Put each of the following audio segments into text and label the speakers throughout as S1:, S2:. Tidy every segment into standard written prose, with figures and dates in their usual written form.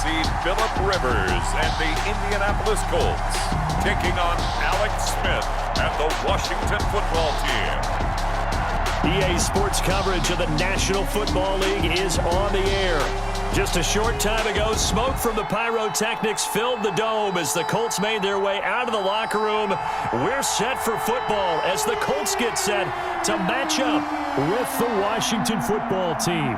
S1: safety Phillip Rivers and the Indianapolis Colts taking on Alex Smith and the Washington football team.
S2: EA Sports coverage of the National Football League is on the air. Just a short time ago, smoke from the pyrotechnics filled the dome as the Colts made their way out of the locker room. We're set for football as the Colts get set to match up with the Washington football team.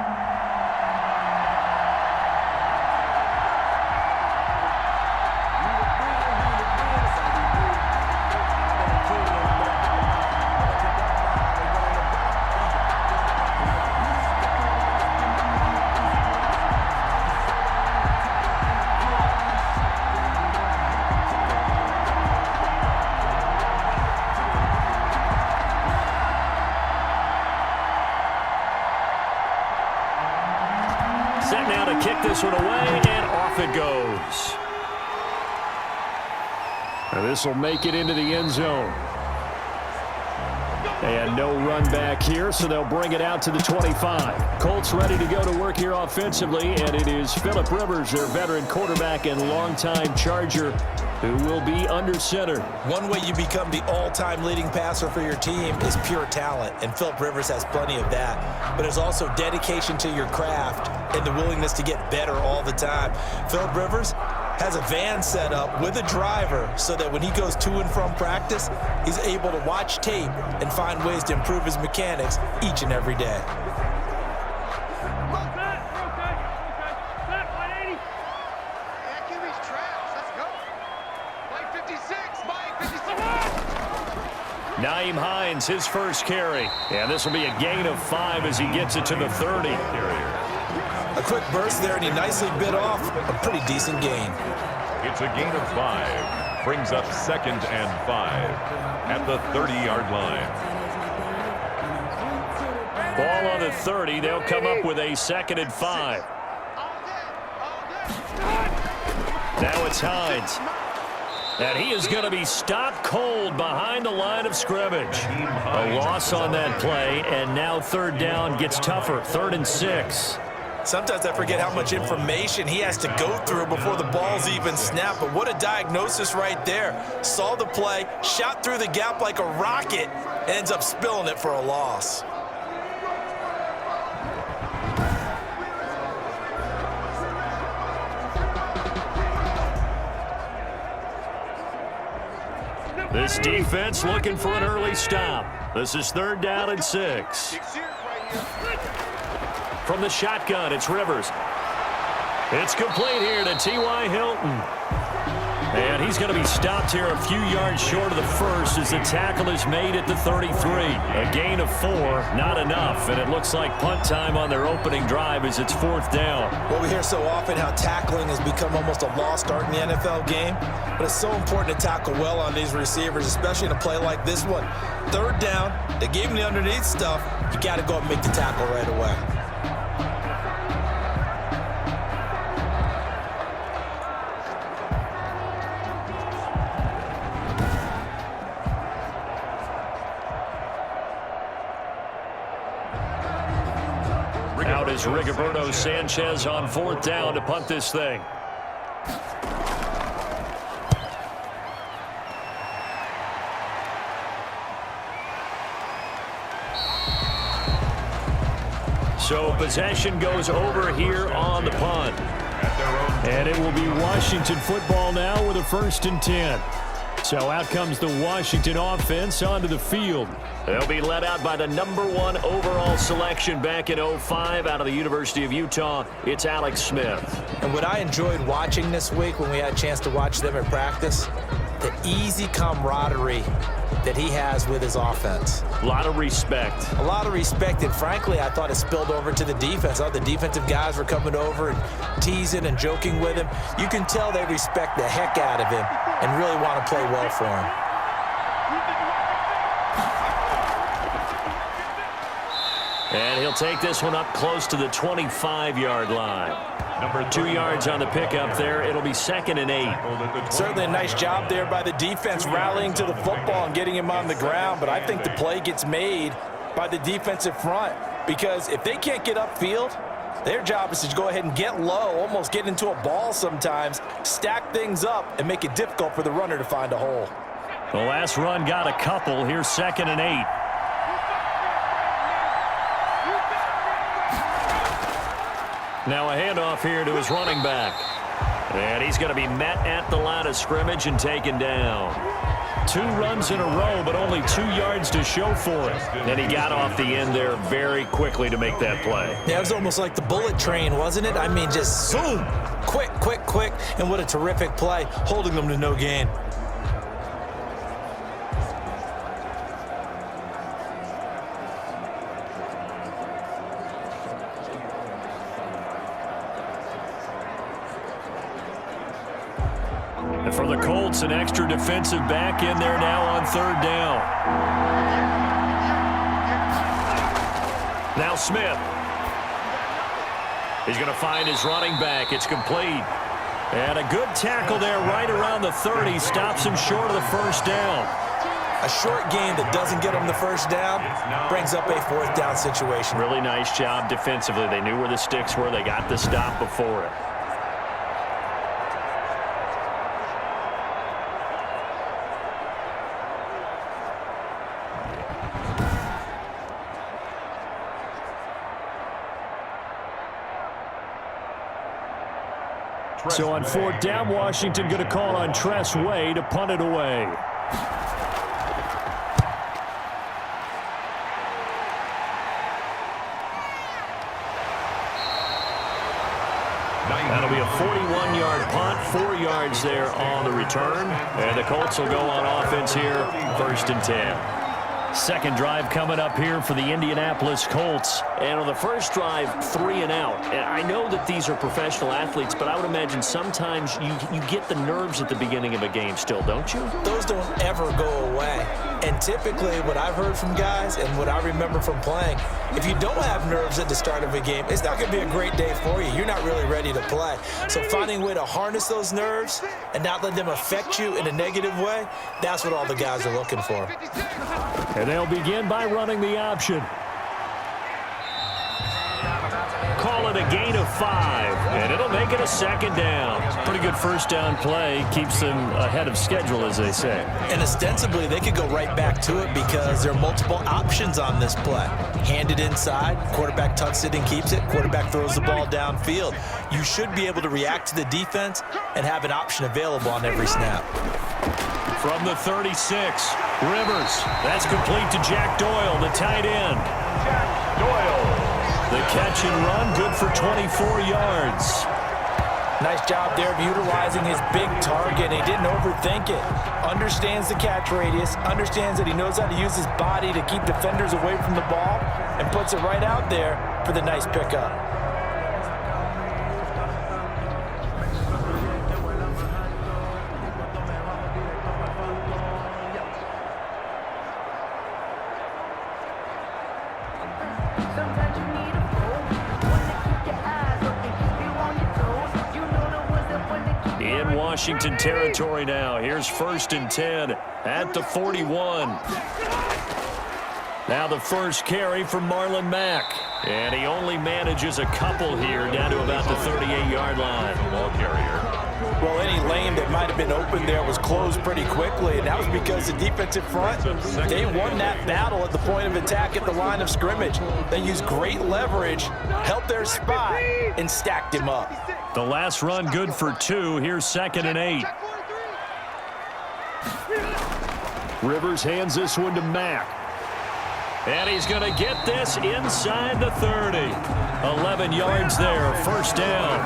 S2: Set now to kick this one away, and off it goes. And this will make it into the end zone. And no run back here, so they'll bring it out to the 25. Colts ready to go to work here offensively, and it is Phillip Rivers, their veteran quarterback and longtime Charger, who will be under center.
S3: One way you become the all-time leading passer for your team is pure talent, and Phillip Rivers has plenty of that. But there's also dedication to your craft and the willingness to get better all the time. Phillip Rivers has a van set up with a driver so that when he goes to and from practice, he's able to watch tape and find ways to improve his mechanics each and every day.
S2: Nyheim Hines, his first carry. And this will be a gain of 5 as he gets it to the 30.
S3: A quick burst there, and he nicely bit off a pretty decent gain.
S1: It's a gain of 5. Brings up 2nd and 5 at the 30-yard line.
S2: Ball on the 30. They'll come up with a 2nd and 5. Now it's Hines. And he is going to be stopped cold behind the line of scrimmage. A loss on that play, and now 3rd down gets tougher. 3rd and 6.
S3: Sometimes I forget how much information he has to go through before the ball's even snapped. But what a diagnosis right there. Saw the play, shot through the gap like a rocket, and ends up spilling it for a loss.
S2: This defense looking for an early stop. This is 3rd down and 6. From the shotgun, it's Rivers. It's complete here to T.Y. Hilton. And he's going to be stopped here a few yards short of the first as the tackle is made at the 33. A gain of 4, not enough. And it looks like punt time on their opening drive as it's 4th down.
S3: Well, we hear so often how tackling has become almost a lost art in the NFL game. But it's so important to tackle well on these receivers, especially in a play like this one. 3rd down, they gave him the underneath stuff. You got to go and make the tackle right away.
S2: Out is Rigoberto Sanchez on 4th down to punt this thing. So possession goes over here on the punt. And it will be Washington football now with a 1st and 10. So out comes the Washington offense onto the field. They'll be led out by the #1 overall selection back in 05 out of the University of Utah. It's Alex Smith.
S3: And what I enjoyed watching this week when we had a chance to watch them at practice, the easy camaraderie that he has with his offense.
S2: A lot of respect.
S3: A lot of respect, and frankly, I thought it spilled over to the defense. All the defensive guys were coming over and teasing and joking with him. You can tell they respect the heck out of him and really want to play well for him.
S2: And he'll take this one up close to the 25-yard line. 2 yards on the pickup there. It'll be 2nd and 8.
S3: Certainly a nice job there by the defense rallying to the football and getting him on the ground. But I think the play gets made by the defensive front, because if they can't get upfield, Their job is to go ahead and get low, almost get into a ball sometimes, stack things up, and make it difficult for the runner to find a hole.
S2: The last run got a couple. Here's 2nd and 8. Now a handoff here to his running back. And he's going to be met at the line of scrimmage and taken down. 2 runs in a row, but only 2 yards to show for it. And he got off the end there very quickly to make that play.
S3: Yeah, it was almost like the bullet train, wasn't it? I mean, just zoom, quick, quick, quick. And what a terrific play, holding them to no gain.
S2: And for the Colts, an extra defensive back in there now on 3rd down. Now Smith. He's going to find his running back. It's complete. And a good tackle there right around the 30. Stops him short of the 1st down.
S3: A short gain that doesn't get him the 1st down brings up a 4th down situation.
S2: Really nice job defensively. They knew where the sticks were. They got the stop before it. So on 4th down, Washington going to call on Tress Way to punt it away. That'll be a 41-yard punt, 4 yards there on the return. And the Colts will go on offense here, 1st and 10. Second drive coming up here for the Indianapolis Colts. And on the first drive, 3 and out. And I know that these are professional athletes, but I would imagine sometimes you get the nerves at the beginning of a game still, don't you?
S3: Those don't ever go away. And typically what I've heard from guys and what I remember from playing, if you don't have nerves at the start of a game, it's not going to be a great day for you. You're not really ready to play. So finding a way to harness those nerves and not let them affect you in a negative way, that's what all the guys are looking for.
S2: And they'll begin by running the option. Call it a gain of 5, and it'll make it a 2nd down. Pretty good 1st down play. Keeps them ahead of schedule, as they say.
S3: And ostensibly, they could go right back to it because there are multiple options on this play. Hand it inside, quarterback tucks it and keeps it, quarterback throws the ball downfield. You should be able to react to the defense and have an option available on every snap.
S2: From the 36, Rivers. That's complete to Jack Doyle, the tight end. Jack Doyle. The catch and run, good for 24 yards.
S3: Nice job there of utilizing his big target. He didn't overthink it. Understands the catch radius, understands that he knows how to use his body to keep defenders away from the ball, and puts it right out there for the nice pickup.
S2: In Washington territory now. Here's 1st and 10 at the 41. Now the first carry for Marlon Mack. And he only manages a couple here down to about the 38-yard line.
S1: Ball carrier.
S3: Well, any lane that might have been open there was closed pretty quickly, and that was because the defensive front, they won that battle at the point of attack at the line of scrimmage. They used great leverage, helped their spot, and stacked him up.
S2: The last run good for 2. Here's 2nd and 8. Rivers hands this one to Mack. And he's going to get this inside the 30. 11 yards there, 1st down.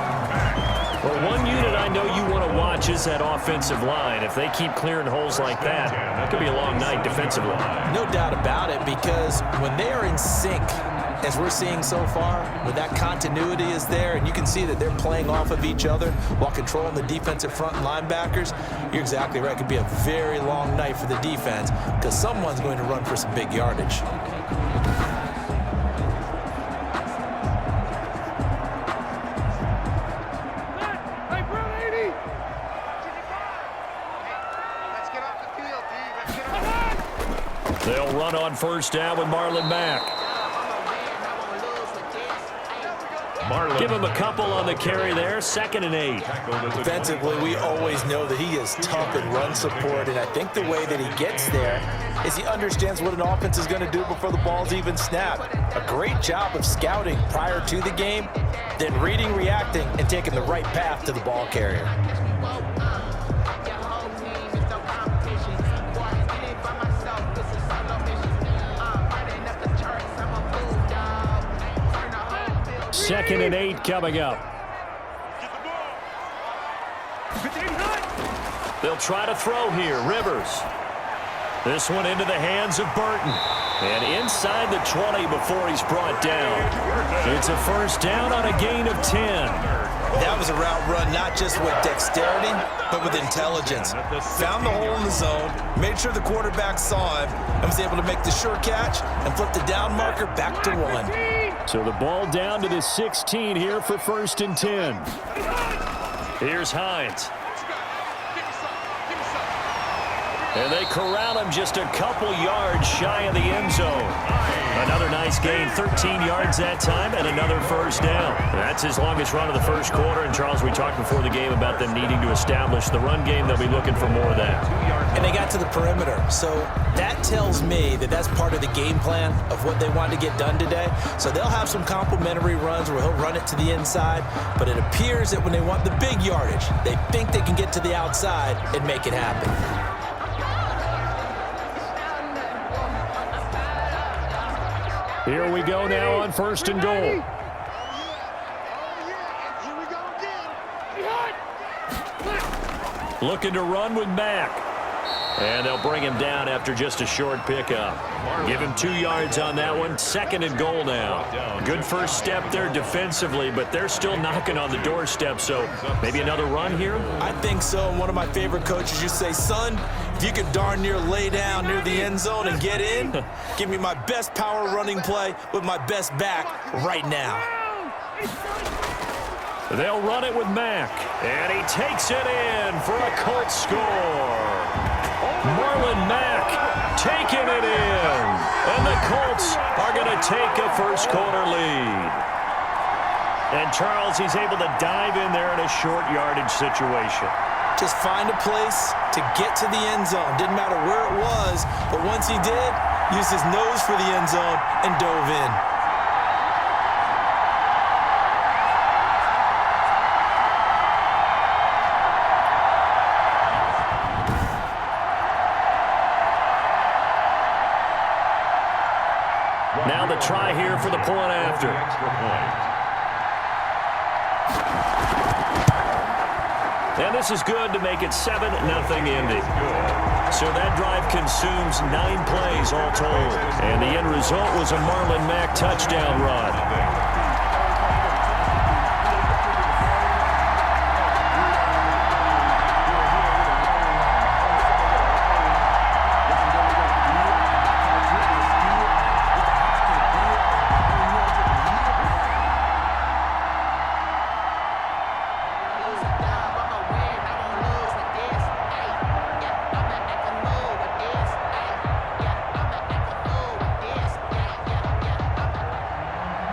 S2: Well, one unit I know you want to watch is that offensive line. If they keep clearing holes like that, it could be a long night defensively.
S3: No doubt about it, because when they are in sync, as we're seeing so far, when that continuity is there, and you can see that they're playing off of each other while controlling the defensive front and linebackers, you're exactly right. It could be a very long night for the defense because someone's going to run for some big yardage.
S2: They'll run on 1st down with Marlon Mack. Give him a couple on the carry there. 2nd and 8.
S3: Defensively, we always know that he is tough in run support, and I think the way that he gets there is he understands what an offense is going to do before the ball's even snapped. A great job of scouting prior to the game, then reading, reacting, and taking the right path to the ball carrier.
S2: Second and 8 coming up. They'll try to throw here. Rivers. This one into the hands of Burton. And inside the 20 before he's brought down. It's a first down on a gain of 10.
S3: That was a route run not just with dexterity, but with intelligence. Found the hole in the zone, made sure the quarterback saw him, and was able to make the sure catch and flip the down marker back to 1.
S2: So the ball down to the 16 here for 1st and 10. Here's Hines. And they corral him just a couple yards shy of the end zone. Another nice gain, 13 yards that time, and another first down. That's his longest run of the first quarter. And, Charles, we talked before the game about them needing to establish the run game. They'll be looking for more of that.
S3: And they got to the perimeter. So that tells me that that's part of the game plan of what they want to get done today. So they'll have some complementary runs where he'll run it to the inside. But it appears that when they want the big yardage, they think they can get to the outside and make it happen.
S2: Here we go now on 1st and goal. Looking to run with Mack. And they'll bring him down after just a short pickup. Give him 2 yards on that one. 2nd and goal now. Good first step there defensively, but they're still knocking on the doorstep, so maybe another run here?
S3: I think so. And one of my favorite coaches, you say, son, if you could darn near lay down near the end zone and get in, give me my best power running play with my best back right now.
S2: They'll run it with Mack, and he takes it in for a Colts score. Marlon Mack taking it in, and the Colts are going to take a first quarter lead. And Charles, he's able to dive in there in a short yardage situation.
S3: Just find a place to get to the end zone. Didn't matter where it was, but once he did, used his nose for the end zone and dove in.
S2: Now the try here for the point after. And this is good to make it 7-0 Indy. So that drive consumes 9 plays all told. And the end result was a Marlon Mack touchdown run.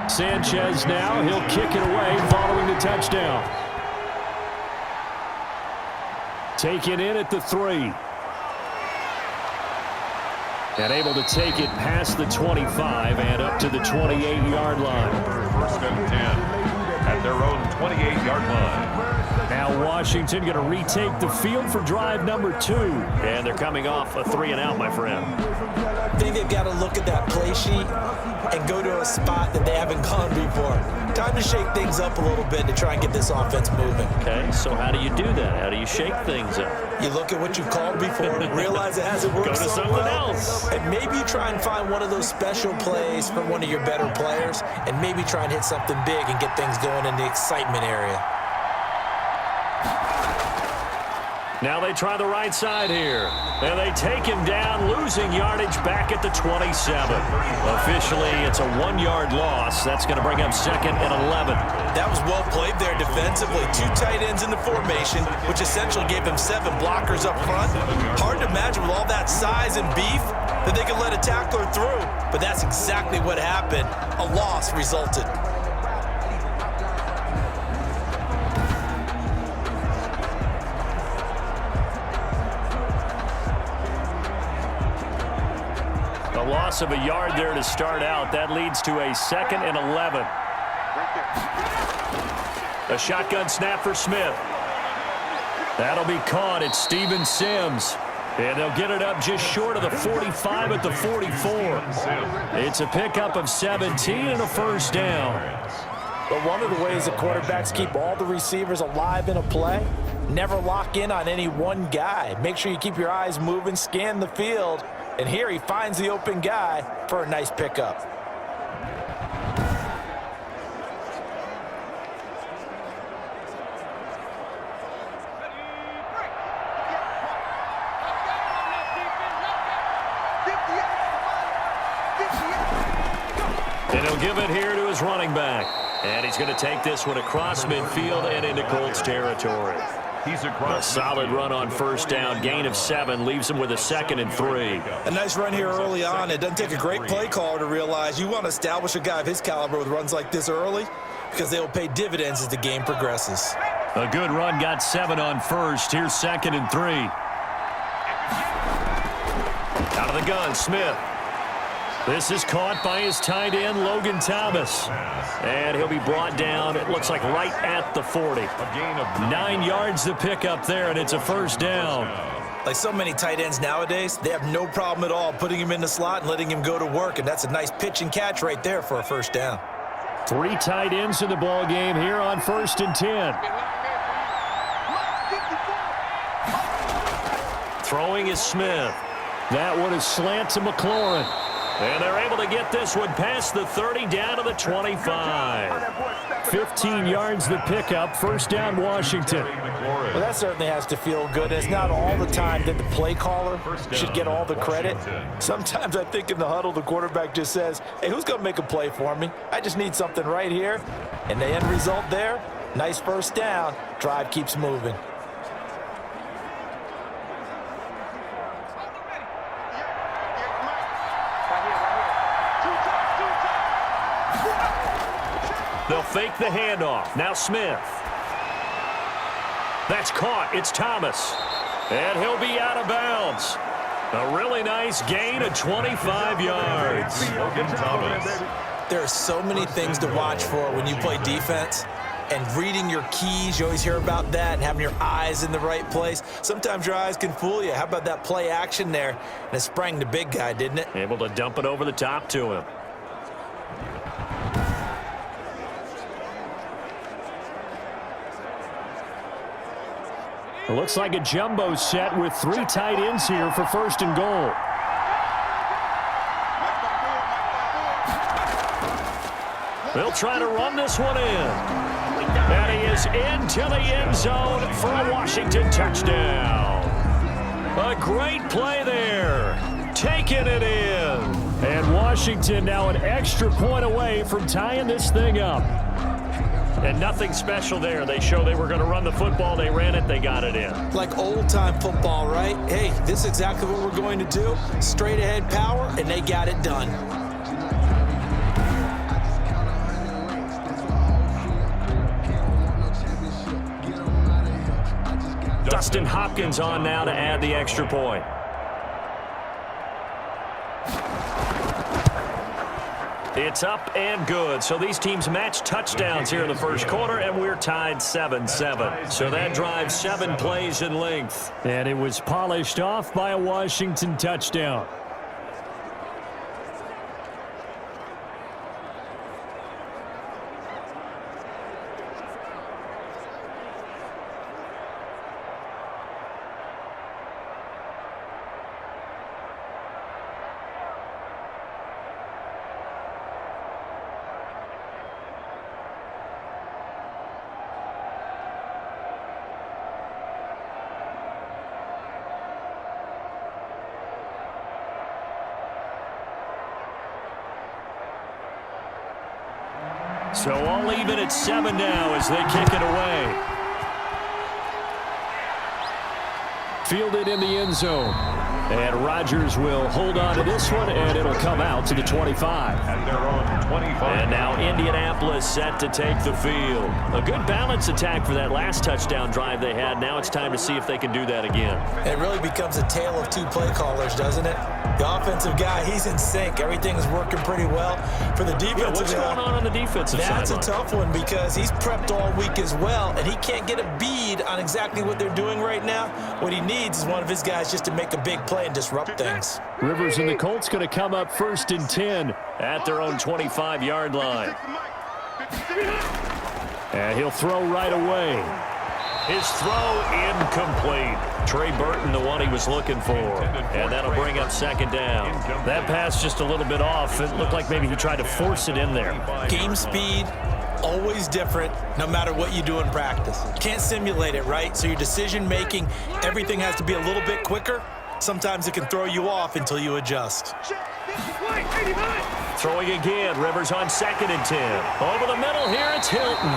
S2: Sanchez now, he'll kick it away following the touchdown. Taken in at the 3. And able to take it past the 25 and up to the 28-yard line.
S1: 1st and 10 at their own 28-yard line.
S2: Now Washington going to retake the field for drive number 2. And they're coming off a 3-and-out, my friend.
S3: I think they've got to look at that play sheet and go to a spot that they haven't gone before. Time to shake things up a little bit to try and get this offense moving.
S2: Okay, so how do you do that? How do you shake things up?
S3: You look at what you've called before, realize it hasn't worked
S2: Go to
S3: so
S2: something
S3: well,
S2: else.
S3: and maybe you try and find one of those special plays from one of your better players, and maybe try and hit something big and get things going in the excitement area.
S2: Now they try the right side here. And they take him down, losing yardage back at the 27. Officially, it's a 1-yard loss. That's going to bring up 2nd and 11.
S3: That was well played there defensively. 2 tight ends in the formation, which essentially gave them 7 blockers up front. Hard to imagine with all that size and beef that they could let a tackler through. But that's exactly what happened. A loss resulted.
S2: A loss of a yard there to start out. That leads to a 2nd and 11. A shotgun snap for Smith. That'll be caught at Steven Sims. And they'll get it up just short of the 45 at the 44. It's a pickup of 17 and a first down.
S3: But one of the ways the quarterbacks keep all the receivers alive in a play, never lock in on any one guy. Make sure you keep your eyes moving, scan the field. And here he finds the open guy for a nice pickup.
S2: And he'll give it here to his running back. And he's going to take this one across midfield and into Colts territory. A solid run on first down, gain of 7, leaves him with a 2nd and 3.
S3: A nice run here early on. It doesn't take a great play caller to realize you want to establish a guy of his caliber with runs like this early because they will pay dividends as the game progresses.
S2: A good run, got 7 on first. Here's 2nd and 3. Out of the gun, Smith. This is caught by his tight end, Logan Thomas. And he'll be brought down, it looks like right at the 40. 9 yards to pick up there, and it's a first down.
S3: Like so many tight ends nowadays, they have no problem at all putting him in the slot and letting him go to work, and that's a nice pitch and catch right there for a first down.
S2: 3 tight ends in the ball game here on 1st and 10. Throwing is Smith. That one is slant to McLaurin. And they're able to get this one past the 30 down to the 25. 15 yards the pickup. First down, Washington.
S3: Well, that certainly has to feel good. It's not all the time that the play caller should get all the credit. Sometimes I think in the huddle, the quarterback just says, hey, who's going to make a play for me? I just need something right here. And the end result there, nice first down. Drive keeps moving.
S2: They'll fake the handoff. Now Smith. That's caught. It's Thomas. And he'll be out of bounds. A really nice gain of 25 yards.
S3: There are so many things to watch for when you play defense. And reading your keys, you always hear about that, and having your eyes in the right place. Sometimes your eyes can fool you. How about that play action there? And it sprang the big guy, didn't it?
S2: Able to dump it over the top to him. It looks like a jumbo set with 3 tight ends here for 1st and goal. They'll try to run this one in. And he is into the end zone for a Washington touchdown. A great play there. Taking it in. And Washington now an extra point away from tying this thing up. And nothing special there. They show they were going to run the football. They ran it. They got it in.
S3: Like old-time football, right? Hey, this is exactly what we're going to do. Straight-ahead power, and they got it done.
S2: Dustin Hopkins on now to add the extra point. It's up and good. So these teams match touchdowns here in the first quarter, and we're tied 7-7. So that drives 7 plays in length. And it was polished off by a Washington touchdown. So all even at 7 now as they kick it away. Fielded in the end zone. And Rodgers will hold on to this one, and it'll come out to the 25.
S1: At their own 25.
S2: And now Indianapolis Indianapolis set to take the field. A good balance attack for that last touchdown drive they had. Now it's time to see if they can do that again.
S3: It really becomes a tale of two play callers, doesn't it? The offensive guy, he's in sync. Everything is working pretty well. For the defensive
S2: guy, what's going on the defensive side?
S3: That's a tough one because he's prepped all week as well, and he can't get a bead on exactly what they're doing right now. What he needs is one of his guys just to make a big play and disrupt things.
S2: Rivers and the Colts going to come up 1st and 10 at their own 25-yard line. And he'll throw right away. His throw incomplete. Trey Burton, the one he was looking for. And that'll bring up 2nd down. That pass just a little bit off. It looked like maybe he tried to force it in there.
S3: Game speed, always different, no matter what you do in practice. Can't simulate it, right? So your decision-making, everything has to be a little bit quicker. Sometimes it can throw you off until you adjust.
S2: Throwing again. Rivers on 2nd and 10. Over the middle here, it's Hilton.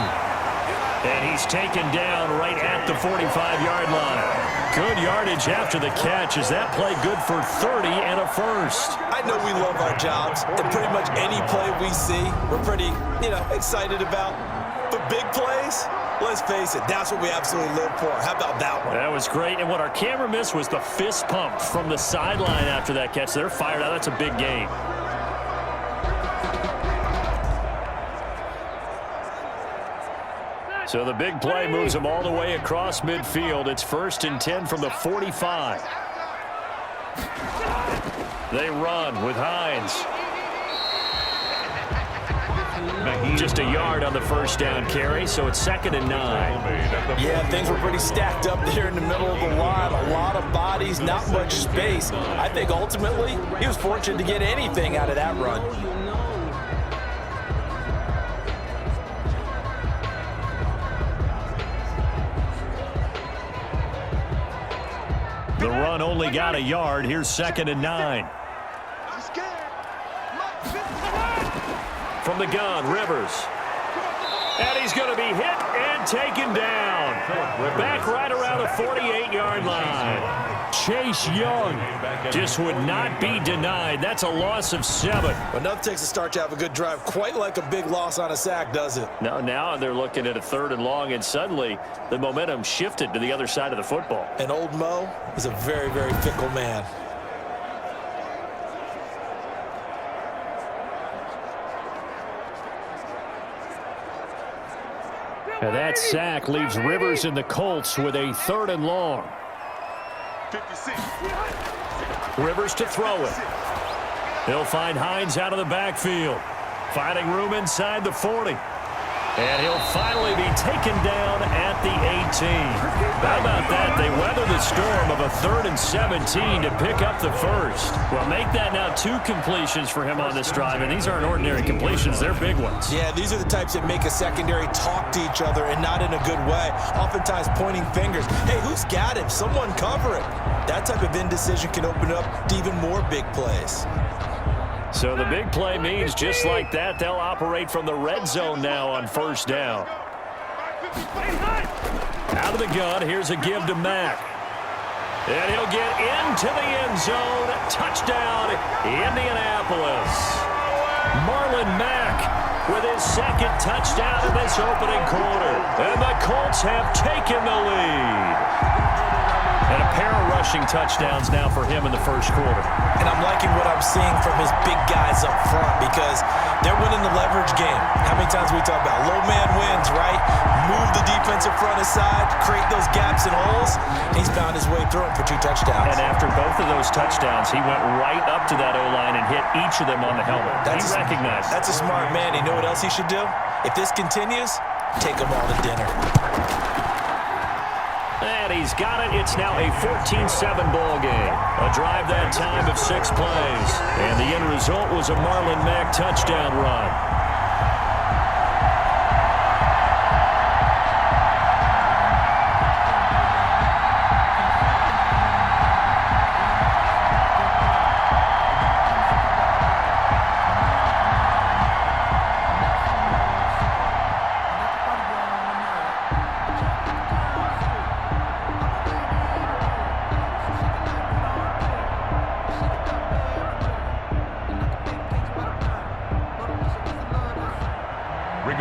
S2: And he's taken down right at the 45-yard line. Good yardage after the catch. Is that play good for 30 and a first?
S3: I know we love our jobs, and pretty much any play we see, we're pretty, excited about. But big plays, let's face it, that's what we absolutely live for. How about that one?
S2: That was great. And what our camera missed was the fist pump from the sideline after that catch. They're fired out. That's a big gain. So the big play moves them all the way across midfield. It's 1st and 10 from the 45. They run with Hines. Just a yard on the 1st down carry, so it's 2nd and 9.
S3: Yeah, things were pretty stacked up there in the middle of the line. A lot of bodies, not much space. I think ultimately he was fortunate to get anything out of that run.
S2: The run only got a yard. Here's 2nd and 9. From the gun, Rivers. And he's going to be hit and taken down. Back right around the 48-yard line. Chase Young just would not be denied. That's a loss of 7.
S3: But nothing takes a start to have a good drive, quite like a big loss on a sack, does it?
S2: Now they're looking at a 3rd and long, and suddenly the momentum shifted to the other side of the football.
S3: And old Mo is a very, very fickle man.
S2: And that sack leaves Rivers and the Colts with a 3rd and long.
S4: 56.
S2: Rivers to throw it. He'll find Hines out of the backfield. Finding room inside the 40. And he'll finally be taken down at the 18. How about that? They weather the storm of a 3rd and 17 to pick up the first. Well, make that now 2 completions for him on this drive, and these aren't ordinary completions. They're big ones.
S3: Yeah, these are the types that make a secondary talk to each other and not in a good way. Oftentimes pointing fingers. Hey, who's got him? Someone cover it. That type of indecision can open up to even more big plays.
S2: So the big play means just like that, they'll operate from the red zone now on 1st down. Out of the gun, here's a give to Mack. And he'll get into the end zone. Touchdown, Indianapolis. Marlon Mack with his 2nd touchdown in this opening quarter. And the Colts have taken the lead. And a pair of rushing touchdowns now for him in the 1st quarter.
S3: And I'm liking what I'm seeing from his big guys up front because they're winning the leverage game. How many times we talk about low man wins, right? Move the defensive front aside, create those gaps and holes. He's found his way through them for 2 touchdowns.
S2: And after both of those touchdowns, he went right up to that O-line and hit each of them on the helmet. He recognized.
S3: That's a smart man. You know what else he should do? If this continues, take them all to dinner.
S2: And he's got it. It's now a 14-7 ball game. A drive that time of 6 plays. And the end result was a Marlon Mack touchdown run.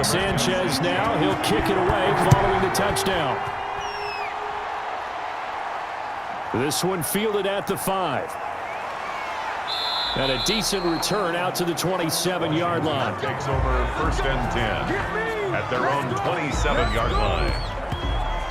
S2: Sanchez now, he'll kick it away following the touchdown. This one fielded at the 5. And a decent return out to the 27-yard line.
S1: Takes over 1st and 10 at their own 27-yard line.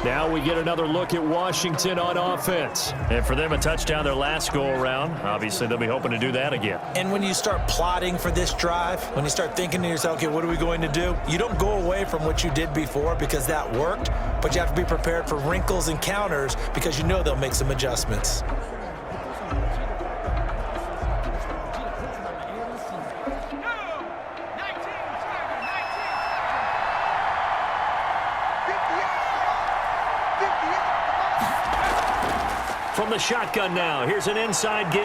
S2: Now we get another look at Washington on offense.
S5: And for them, a touchdown their last go-around. Obviously, they'll be hoping to do that again.
S3: And when you start plotting for this drive, when you start thinking to yourself, okay, what are we going to do? You don't go away from what you did before because that worked, but you have to be prepared for wrinkles and counters because you know they'll make some adjustments.
S2: From the shotgun now, here's an inside give.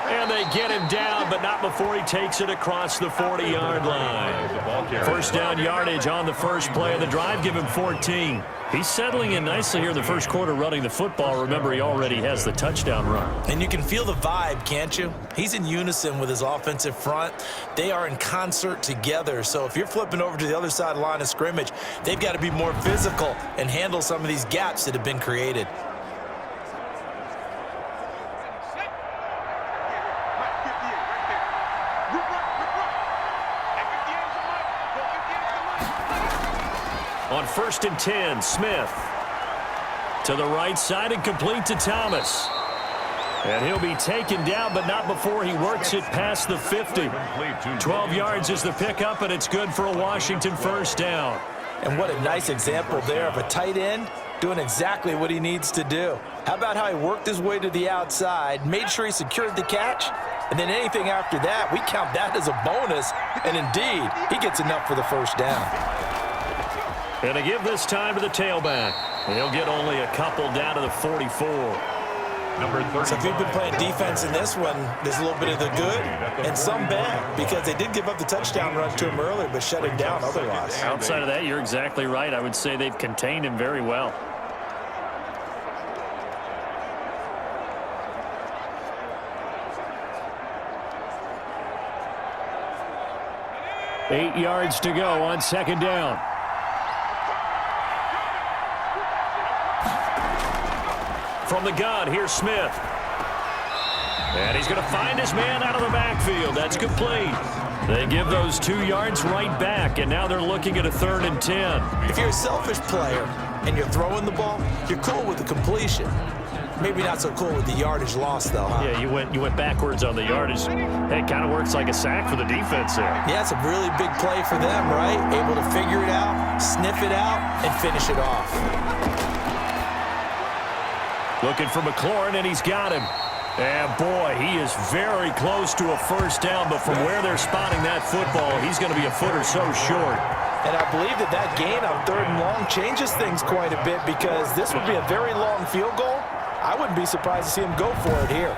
S2: And they get him down, but not before he takes it across the 40-yard line. First down yardage on the first play of the drive, give him 14.
S5: He's settling in nicely here in the first quarter running the football. Remember, he already has the touchdown run.
S3: And you can feel the vibe, can't you? He's in unison with his offensive front. They are in concert together. So if you're flipping over to the other side of the line of scrimmage, they've got to be more physical and handle some of these gaps that have been created.
S2: On 1st and 10, Smith to the right side and complete to Thomas. And he'll be taken down, but not before he works it past the 50. 12 yards is the pickup, and it's good for a Washington first down.
S3: And what a nice example there of a tight end doing exactly what he needs to do. How about how he worked his way to the outside, made sure he secured the catch, and then anything after that, we count that as a bonus. And indeed, he gets enough for the first down.
S2: And to give this time to the tailback. He'll get only a couple down to the 44.
S3: So if you've been playing defense in this one, there's a little bit of the good and some bad because they did give up the touchdown run to him earlier but shut him down otherwise.
S5: Outside of that, you're exactly right. I would say they've contained him very well.
S2: Eight yards to go on second down. From the gun, here's Smith. And he's going to find his man out of the backfield. That's complete. They give those 2 yards right back, and now they're looking at a 3rd and 10.
S3: If you're a selfish player and you're throwing the ball, you're cool with the completion. Maybe not so cool with the yardage loss, though, huh?
S5: Yeah, you went backwards on the yardage. Hey, it kind of works like a sack for the defense there.
S3: Yeah, it's a really big play for them, right? Able to figure it out, sniff it out, and finish it off.
S2: Looking for McLaurin, and he's got him. And, boy, he is very close to a first down, but from where they're spotting that football, he's going to be a foot or so short.
S3: And I believe that gain on 3rd and long changes things quite a bit because this would be a very long field goal. I wouldn't be surprised to see him go for it here.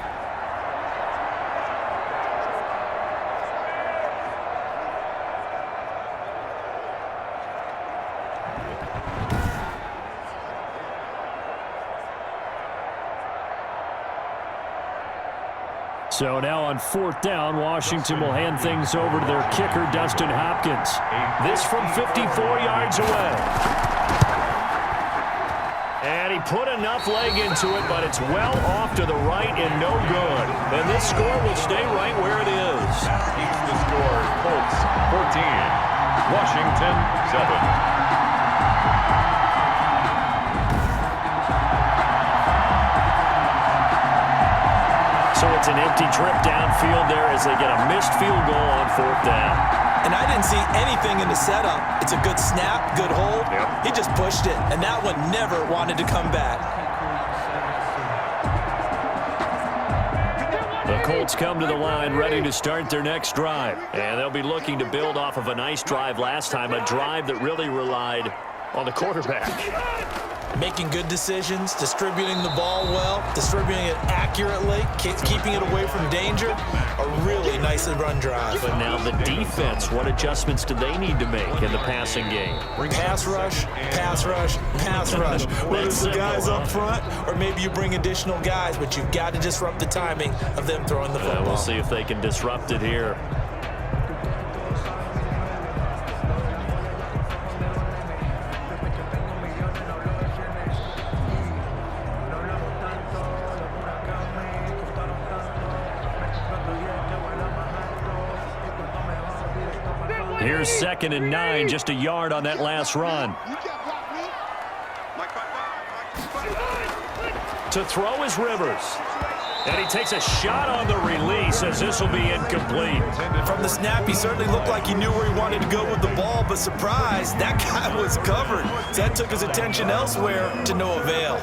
S2: So now on 4th down, Washington will hand things over to their kicker, Dustin Hopkins. This from 54 yards away. And he put enough leg into it, but it's well off to the right and no good. And this score will stay right where it is.
S1: Keeps the score. Colts 14, Washington 7.
S2: So it's an empty trip downfield there as they get a missed field goal on 4th down.
S3: And I didn't see anything in the setup. It's a good snap, good hold.
S2: Yep.
S3: He just pushed it, and that one never wanted to come back.
S2: The Colts come to the line ready to start their next drive. And they'll be looking to build off of a nice drive last time, a drive that really relied on the quarterback.
S3: Making good decisions, distributing the ball well, distributing it accurately, keeping it away from danger. A really nicely run drive.
S2: But now the defense, what adjustments do they need to make in the passing game?
S3: Pass rush, pass rush, pass rush. Whether it's the guys up front or maybe you bring additional guys, but you've got to disrupt the timing of them throwing the football.
S2: We'll see if they can disrupt it here. here's 2nd and 9, just a yard on that last run. To throw is Rivers. And he takes a shot on the release as this will be incomplete.
S3: From the snap, he certainly looked like he knew where he wanted to go with the ball, but surprise, that guy was covered. So that took his attention elsewhere to no avail.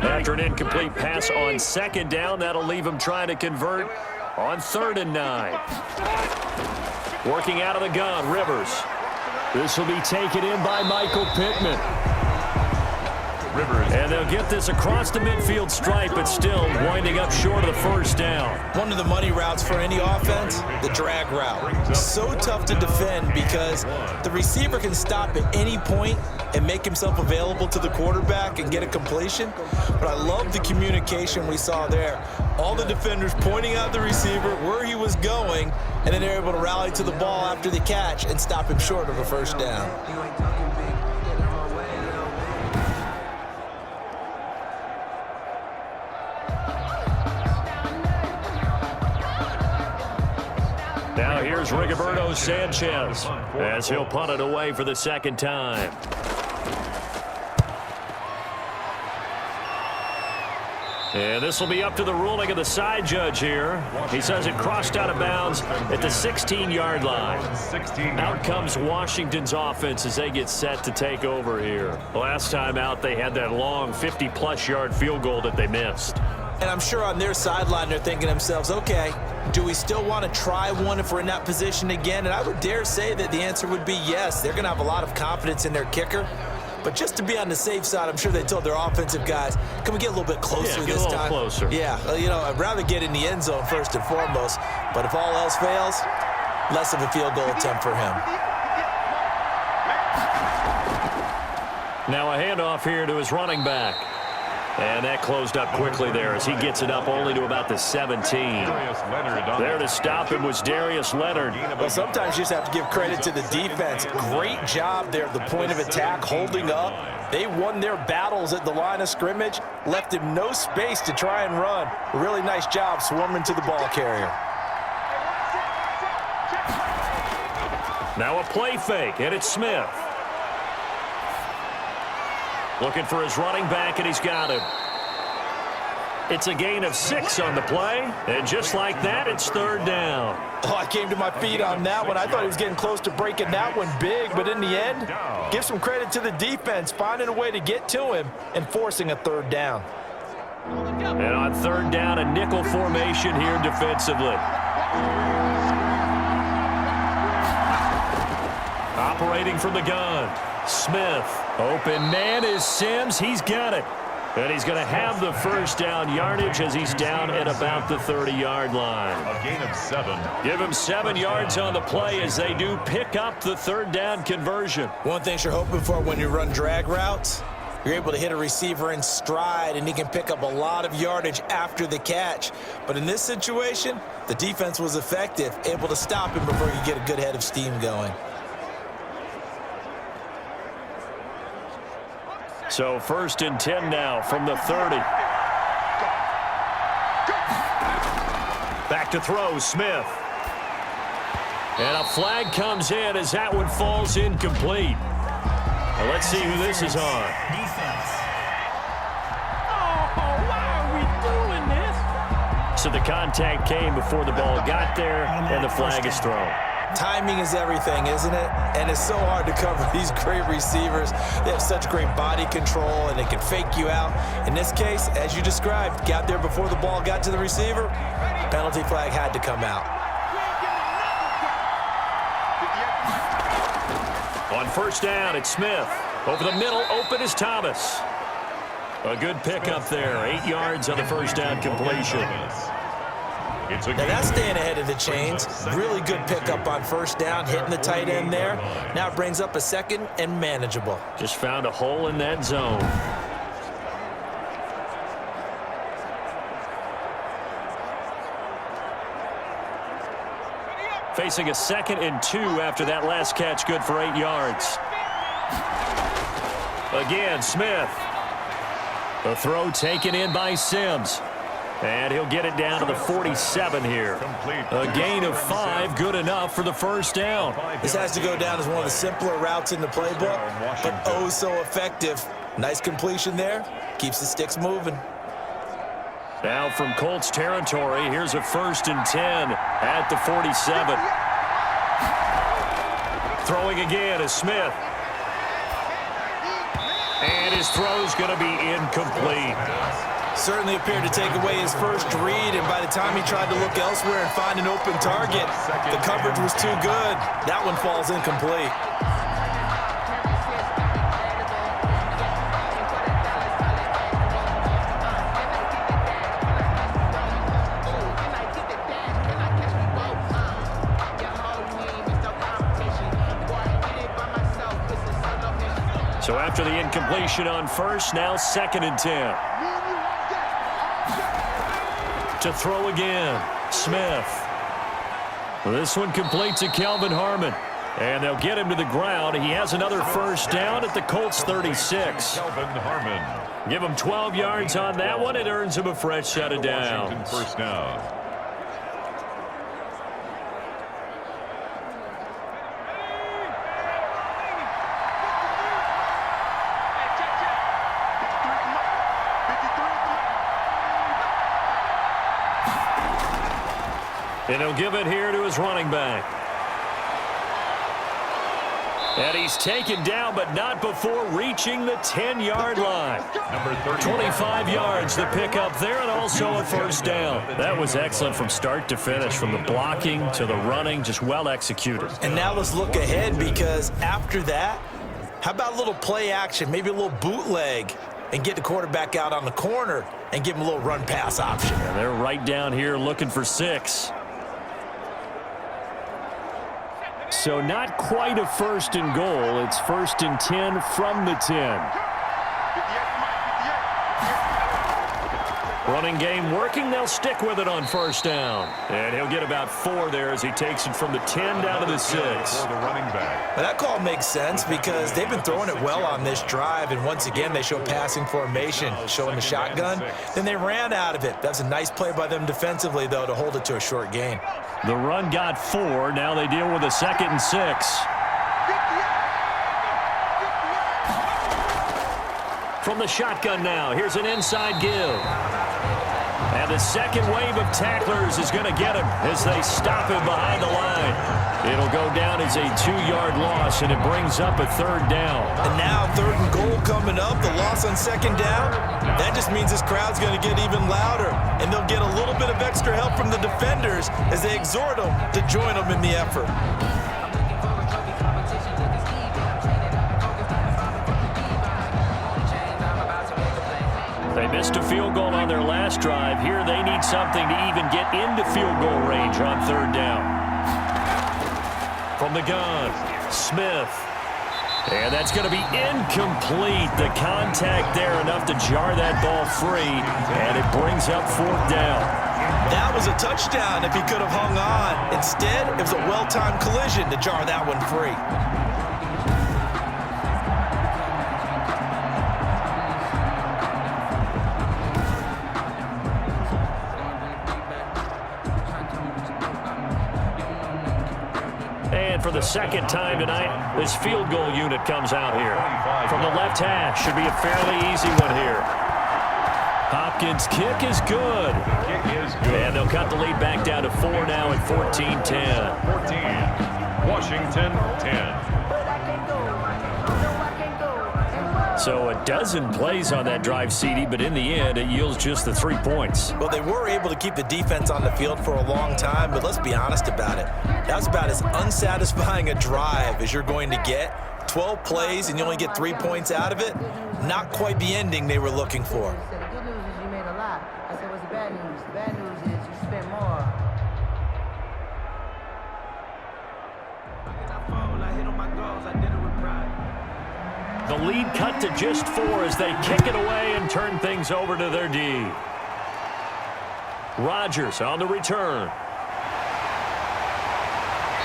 S2: After an incomplete pass on 2nd down, that'll leave him trying to convert on 3rd and 9. Working out of the gun, Rivers. This will be taken in by Michael Pittman. And they'll get this across the midfield stripe, but still winding up short of the 1st down.
S3: One of the money routes for any offense, the drag route. So tough to defend because the receiver can stop at any point and make himself available to the quarterback and get a completion. But I love the communication we saw there. All the defenders pointing out the receiver, where he was going, and then they're able to rally to the ball after the catch and stop him short of a 1st down.
S2: Now here's Rigoberto Sanchez as he'll punt it away for the 2nd time. And this will be up to the ruling of the side judge here. He says it crossed out of bounds at the 16-yard line. Out comes Washington's offense as they get set to take over here. Last time out, they had that long 50-plus yard field goal that they missed.
S3: And I'm sure on their sideline they're thinking to themselves, okay, do we still want to try one if we're in that position again? And I would dare say that the answer would be yes. They're going to have a lot of confidence in their kicker. But just to be on the safe side, I'm sure they told their offensive guys, can we get a little bit closer this time?
S2: Get a little closer.
S3: Yeah, I'd rather get in the end zone first and foremost. But if all else fails, less of a field goal attempt for him.
S2: Now a handoff here to his running back. And that closed up quickly there as he gets it up only to about the 17. There to stop him was Darius Leonard.
S3: Well, sometimes you just have to give credit to the defense. Great job there at the point of attack, holding up. They won their battles at the line of scrimmage, left him no space to try and run. A really nice job swarming to the ball carrier.
S2: Now a play fake, and it's Smith. Looking for his running back, and he's got him. It's a gain of 6 on the play, and just like that, it's 3rd down.
S3: Oh, I came to my feet on that one. I thought he was getting close to breaking that one big, but in the end, give some credit to the defense, finding a way to get to him and forcing a 3rd down.
S2: And on 3rd down, a nickel formation here defensively. Operating from the gun, Smith. Open man is Sims. He's got it. And he's going to have the 1st down yardage as he's down at about the 30-yard line.
S1: A gain of 7.
S2: Give him 7 yards on the play as they do pick up the 3rd down conversion.
S3: One thing you're hoping for when you run drag routes, you're able to hit a receiver in stride, and he can pick up a lot of yardage after the catch. But in this situation, the defense was effective, able to stop him before you get a good head of steam going.
S2: So 1st and 10 now from the 30. Back to throw, Smith. And a flag comes in as that one falls incomplete. Well, let's see who this is on.
S6: Defense. Oh, why are we doing this?
S2: So the contact came before the ball got there, and the flag is thrown.
S3: Timing is everything, isn't it? And it's so hard to cover these great receivers. They have such great body control, and they can fake you out. In this case, as you described, got there before the ball got to the receiver. Penalty flag had to come out.
S2: On 1st down, it's Smith. Over the middle, open is Thomas. A good pickup there. 8 yards on the 1st down completion.
S3: Now that's staying ahead of the chains. Really good pickup on 1st down, hitting the tight end there. Now it brings up a 2nd and manageable.
S2: Just found a hole in that zone. Facing a 2nd and 2 after that last catch, good for 8 yards. Again, Smith. The throw taken in by Sims. And he'll get it down to the 47 here. A gain of 5, good enough for the first down.
S3: This has to go down as one of the simpler routes in the playbook, but oh so effective. Nice completion there. Keeps the sticks moving.
S2: Now from Colts territory, here's a 1st and 10 at the 47. Throwing again is Smith. And his throw's going to be incomplete.
S3: Certainly appeared to take away his first read, and by the time he tried to look elsewhere and find an open target, the coverage was too good. That one falls incomplete.
S2: So after the incompletion on first, now 2nd and 10. To throw again, Smith. This one complete to Kelvin Harmon. And they'll get him to the ground. He has another first down at the Colts 36.
S1: Kelvin Harmon.
S2: Give him 12 yards on that one. It earns him a fresh set of downs.
S1: First down.
S2: And he'll give it here to his running back. And he's taken down, but not before reaching the 10-yard line.
S1: Number
S2: 25 yards the pickup there, and also a first down. That was excellent from start to finish, from the blocking to the running, just well executed.
S3: And now let's look ahead, because after that, how about a little play action, maybe a little bootleg, and get the quarterback out on the corner and give him a little run-pass option.
S2: And they're right down here looking for 6. So not quite a 1st and goal. It's 1st and 10 from the 10. Running game working. They'll stick with it on first down. And he'll get about 4 there as he takes it from the 10 down to the 6.
S1: For the running back.
S3: Well, that call makes sense because they've been throwing it well on this drive, and once again they show passing formation, showing the shotgun. Then they ran out of it. That's a nice play by them defensively, though, to hold it to a short gain.
S2: The run got 4. Now they deal with a 2nd and 6. From the shotgun now, here's an inside give. And the second wave of tacklers is going to get him as they stop him behind the line. It'll go down as a 2-yard loss, and it brings up a 3rd down.
S3: And now 3rd and goal coming up, the loss on 2nd down. That just means this crowd's going to get even louder, and they'll get a little bit of extra help from the defenders as they exhort them to join them in the effort.
S2: They missed a field goal on their last drive. Here they need something to even get into field goal range on 3rd down. From the gun, Smith. And that's going to be incomplete. The contact there enough to jar that ball free, and it brings up 4th down.
S3: That was a touchdown if he could have hung on. Instead, it was a well-timed collision to jar that one free.
S2: And for the 2nd time tonight, this field goal unit comes out here. From the left hash, should be a fairly easy one here. Hopkins' kick is good. And they'll cut the lead back down to 4 now at 14-10.
S1: 14, Washington 10.
S2: So a dozen plays on that drive, CD, but in the end, it yields just the 3 points.
S3: Well, they were able to keep the defense on the field for a long time, but let's be honest about it. That was about as unsatisfying a drive as you're going to get. 12 plays and you only get 3 points out of it. Not quite the ending they were looking for.
S7: The good news is you made a lot. I said, what's the bad news? The bad news is you spent more.
S2: The lead cut to just 4 as they kick it away and turn things over to their D. Rodgers on the return.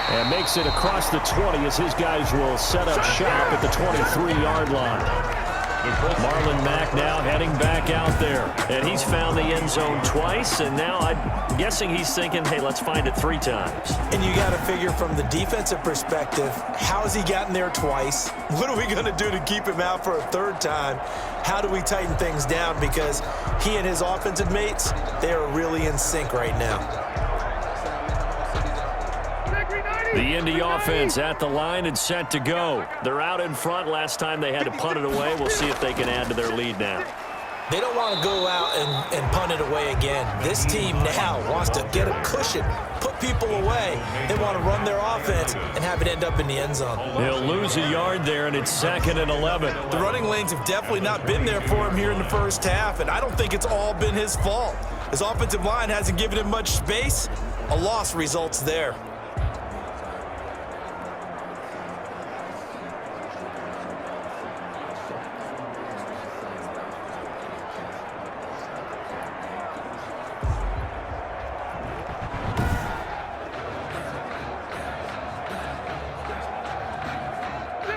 S2: And makes it across the 20 as his guys will set up shop at the 23-yard line. Marlon Mack now heading back out there. And he's found the end zone twice, and now I'm guessing he's thinking, hey, let's find it 3 times.
S3: And you got to figure from the defensive perspective, how has he gotten there twice? What are we going to do to keep him out for a 3rd time? How do we tighten things down? Because he and his offensive mates, they are really in sync right now.
S2: The Indy offense at the line and set to go. They're out in front. Last time they had to punt it away. We'll see if they can add to their lead now.
S3: They don't want to go out and punt it away again. This team now wants to get a cushion, put people away. They want to run their offense and have it end up in the end zone.
S2: They'll lose a yard there, and it's 2nd and 11.
S3: The running lanes have definitely not been there for him here in the first half, and I don't think it's all been his fault. His offensive line hasn't given him much space. A loss results there.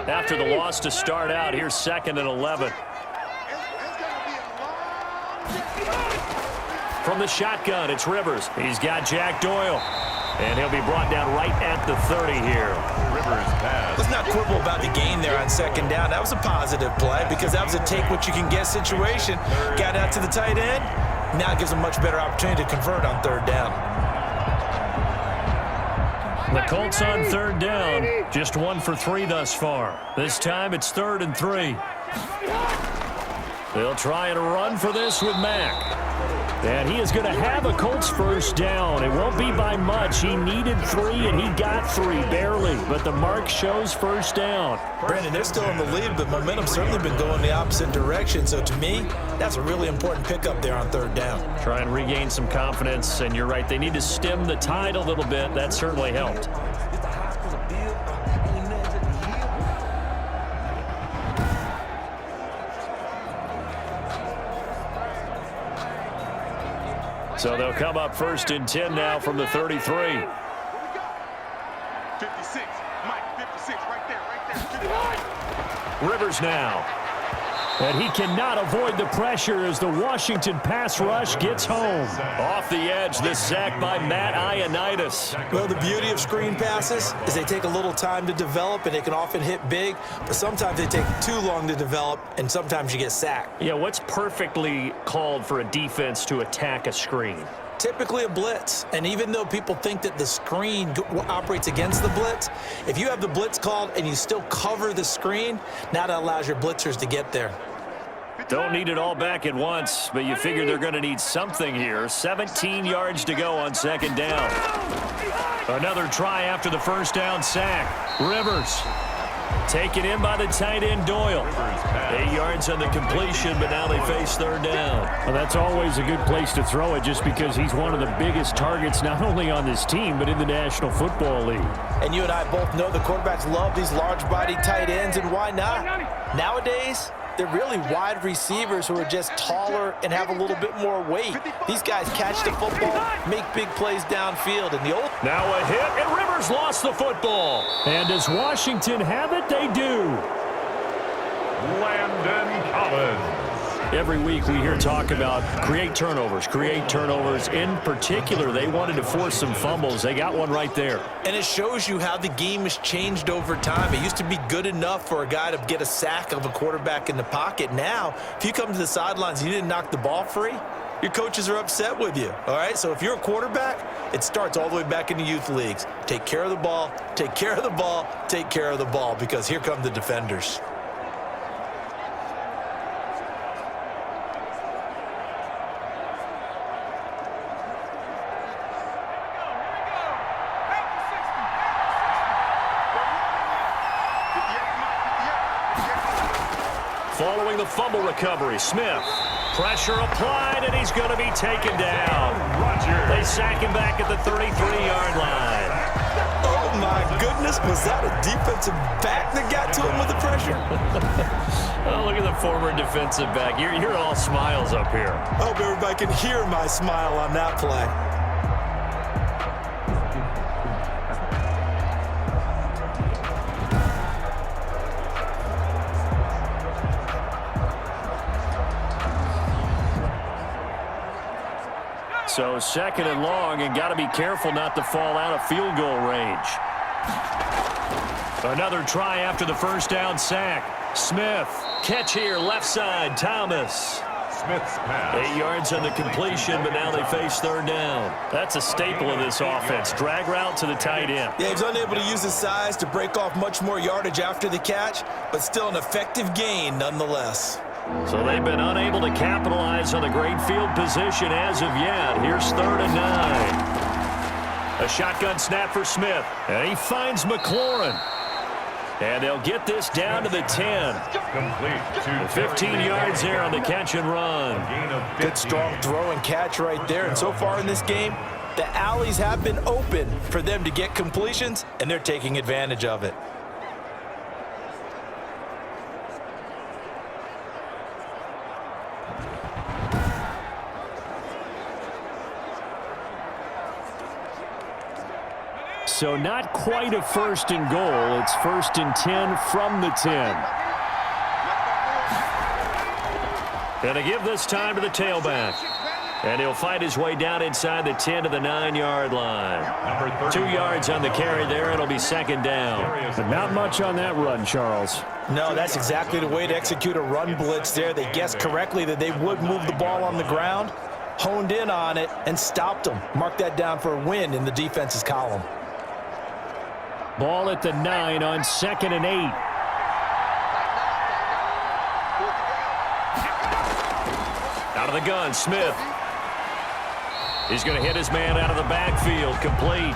S2: After the loss to start out, here's 2nd and 11. From the shotgun, it's Rivers. He's got Jack Doyle. And he'll be brought down right at the 30 here.
S1: Rivers pass.
S3: Let's not quibble about the gain there on 2nd down. That was a positive play because that was a take-what-you-can-get situation. Got out to the tight end. Now it gives him a much better opportunity to convert on 3rd down.
S2: The Colts on 3rd down, just 1 for 3 thus far. This time it's 3rd and 3. They'll try and run for this with Mack. And he is going to have a Colts 1st down. It won't be by much. He needed 3, and he got 3, barely. But the mark shows 1st down.
S3: Brandon, they're still in the lead, but momentum's certainly been going the opposite direction. So to me, that's a really important pickup there on 3rd down.
S2: Try and regain some confidence, and you're right. They need to stem the tide a little bit. That certainly helped. So they'll come up 1st and 10 now from the 33.
S4: 56. Mike, 56, right there.
S2: Rivers now. And he cannot avoid the pressure as the Washington pass rush gets home. Off the edge, this sack by Matt Ioannidis.
S3: Well, the beauty of screen passes is they take a little time to develop, and they can often hit big, but sometimes they take too long to develop, and sometimes you get sacked.
S2: Yeah, what's perfectly called for a defense to attack a screen?
S3: Typically a blitz, and even though people think that the screen operates against the blitz, if you have the blitz called and you still cover the screen, now that allows your blitzers to get there.
S2: Don't need it all back at once, but you figure they're going to need something here. 17 yards to go on 2nd down. Another try after the 1st down sack. Rivers taken in by the tight end Doyle. 8 yards on the completion, but now they face 3rd down. Well, that's always a good place to throw it just because he's one of the biggest targets not only on this team but in the National Football League.
S3: And you and I both know the quarterbacks love these large-body tight ends, and why not? Nowadays, they're really wide receivers who are just taller and have a little bit more weight. These guys catch the football, make big plays downfield. And the old
S2: now a hit, and Rivers lost the football. And does Washington have it? They do.
S1: Landon Collins.
S2: Every week we hear talk about create turnovers. In particular, they wanted to force some fumbles. They got one right there.
S3: And it shows you how the game has changed over time. It used to be good enough for a guy to get a sack of a quarterback in the pocket. Now, if you come to the sidelines and you didn't knock the ball free, your coaches are upset with you, all right? So if you're a quarterback, it starts all the way back in the youth leagues. Take care of the ball, take care of the ball, take care of the ball, because here come the defenders.
S2: Following the fumble recovery, Smith. Pressure applied, and he's going to be taken down. They sack him back at the 33-yard line.
S3: Oh, my goodness. Was that a defensive back that got to him with the pressure?
S2: Oh, look at the former defensive back. You're all smiles up here.
S3: I hope everybody can hear my smile on that play.
S2: So second and long, and got to be careful not to fall out of field goal range. Another try after the first down sack. Smith, catch here, left side, Thomas.
S1: Smith's pass.
S2: 8 yards on the completion, but now they face third down. That's a staple of this offense. Drag route to the tight end.
S3: Yeah, he's unable to use his size to break off much more yardage after the catch, but still an effective gain nonetheless.
S2: So they've been unable to capitalize on the great field position as of yet. Here's 3rd and 9. A shotgun snap for Smith, and he finds McLaurin. And they'll get this down to the 10.
S1: Complete to
S2: 15 yards there on the catch and run.
S3: Good strong throw and catch right there. And so far in this game, the alleys have been open for them to get completions, and they're taking advantage of it.
S2: So not quite a 1st and goal. It's 1st and 10 from the 10. And they give this time to the tailback. And he'll fight his way down inside the 10 to the 9-yard line. 2 yards on the carry there. It'll be 2nd down.
S5: But not much on that run, Charles.
S3: No, that's exactly the way to execute a run blitz there. They guessed correctly that they would move the ball on the ground, honed in on it, and stopped them. Mark that down for a win in the defense's column.
S2: Ball at the 9 on 2nd and 8. Out of the gun, Smith. He's going to hit his man out of the backfield, complete.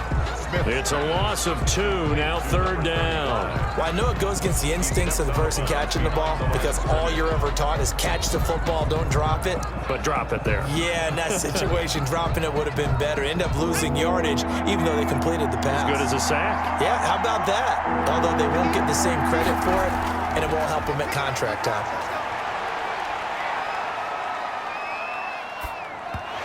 S2: It's a loss of 2, now 3rd down.
S3: Well, I know it goes against the instincts of the person catching the ball because all you're ever taught is catch the football, don't drop it.
S2: But drop it there.
S3: Yeah, in that situation, dropping it would have been better. End up losing yardage, even though they completed the pass.
S2: Good as a sack.
S3: Yeah, how about that? Although they won't get the same credit for it, and it won't help them at contract time.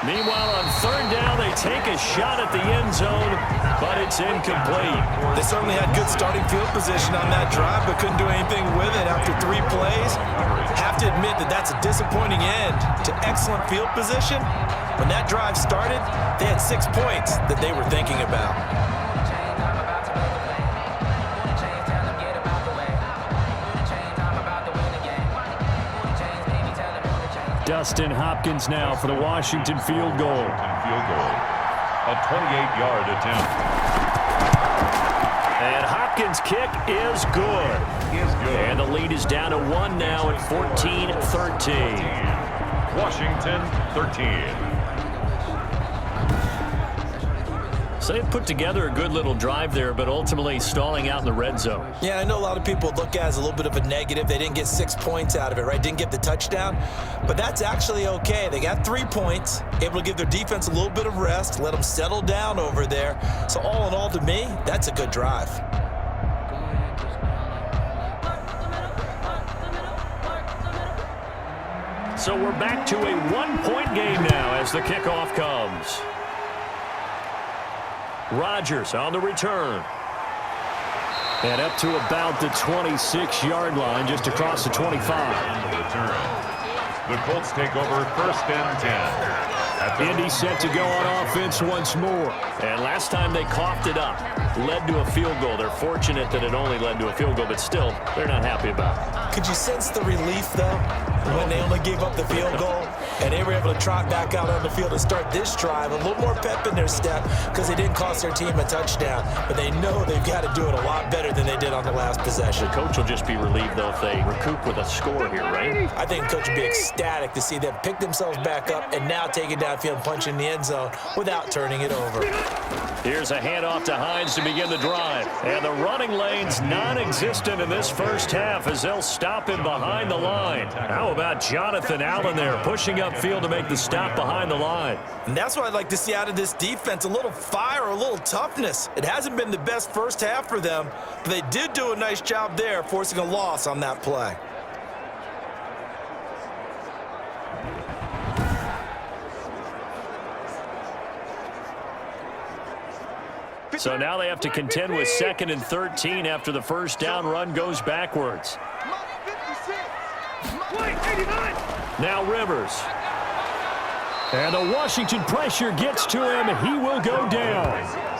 S2: Meanwhile, on 3rd down, they take a shot at the end zone, but it's incomplete.
S3: They certainly had good starting field position on that drive, but couldn't do anything with it after 3 plays. Have to admit that that's a disappointing end to excellent field position. When that drive started, they had 6 points that they were thinking about.
S2: Dustin Hopkins now for the Washington field goal.
S1: A 28-yard attempt.
S2: And Hopkins' kick is good. And the lead is down to 1 now at 14-13.
S1: Washington 13.
S2: So they've put together a good little drive there, but ultimately stalling out in the red zone.
S3: Yeah, I know a lot of people look at it as a little bit of a negative. They didn't get 6 points out of it, right? Didn't get the touchdown. But that's actually okay. They got 3 points, able to give their defense a little bit of rest, let them settle down over there. So all in all, to me, that's a good drive.
S2: So we're back to a 1-point game now as the kickoff comes. Rodgers on the return. And up to about the 26-yard line, just across the 25.
S1: The Colts take over 1st and 10.
S2: Indy set to go on offense once more. And last time they coughed it up, led to a field goal. They're fortunate that it only led to a field goal, but still, they're not happy about it.
S3: Could you sense the relief, though, when they only gave up the field goal and they were able to trot back out on the field and start this drive? A little more pep in their step because they didn't cost their team a touchdown, but they know they've got to do it a lot better than they did on the last possession.
S2: The coach will just be relieved, though, if they recoup with a score here, right?
S3: I think the coach would be ecstatic to see them pick themselves back up and now take it downfield and punch in the end zone without turning it over.
S2: Here's a handoff to Hines to begin the drive. And the running lane's non-existent in this first half as they'll stop him behind the line. How about Jonathan Allen there pushing upfield to make the stop behind the line?
S3: And that's what I'd like to see out of this defense, a little fire, a little toughness. It hasn't been the best first half for them, but they did do a nice job there forcing a loss on that play.
S2: So now they have to contend with 2nd and 13 after the first down run goes backwards. Now Rivers. And the Washington pressure gets to him. He will go down.